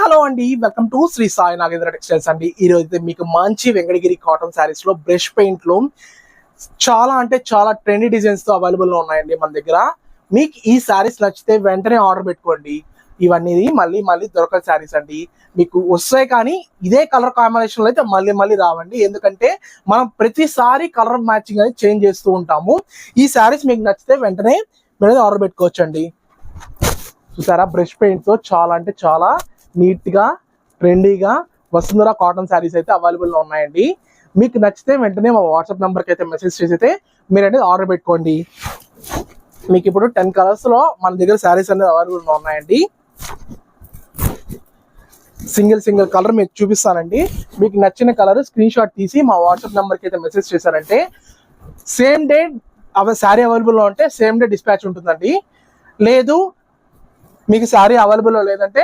Hello అండి, welcome to Shri Sai Nagendra textiles అండి. ఈ రోజు మీకు మంచి వెంకటగిరి కాటన్ శారీస్ లో బ్రష్ పెయింట్ లో చాలా అంటే చాలా ట్రెండీ డిజైన్స్ తో అవైలబుల్ లో ఉన్నాయండి మన దగ్గర. మీకు ఈ శారీస్ నచ్చితే వెంటనే ఆర్డర్ పెట్టుకోండి. ఇవన్నీ మళ్ళీ మళ్ళీ దొరకని శారీస్ అండి. మీకు వస్తాయి కానీ ఇదే కలర్ కాంబినేషన్ లో అయితే మళ్ళీ మళ్ళీ రావండి. ఎందుకంటే మనం ప్రతిసారి కలర్ మ్యాచింగ్ అనేది చేంజ్ చేస్తూ ఉంటాము. ఈ శారీస్ మీకు నచ్చితే వెంటనే మీరు ఆర్డర్ పెట్టుకోవచ్చండి. చూసారా, బ్రష్ పెయింట్ తో చాలా అంటే చాలా నీట్ గా ట్రెండీగా వసుంధర కాటన్ శారీస్ అయితే అవైలబుల్ లో ఉన్నాయండి. మీకు నచ్చితే వెంటనే మా వాట్సాప్ నెంబర్కి అయితే మెసేజ్ చేసి అయితే మీరు అనేది ఆర్డర్ పెట్టుకోండి. మీకు ఇప్పుడు 10 కలర్స్ లో మన దగ్గర శారీస్ అనేది అవైలబుల్ లో ఉన్నాయండి. సింగిల్ కలర్ మీకు చూపిస్తానండి. మీకు నచ్చిన కలర్ స్క్రీన్ షాట్ తీసి మా వాట్సాప్ నెంబర్కి అయితే మెసేజ్ చేశారంటే సేమ్ డే శారీ అవైలబుల్ లో ఉంటే సేమ్ డే డిస్పాచ్ ఉంటుందండి. లేదు మీకు శారీ అవైలబుల్ లో లేదంటే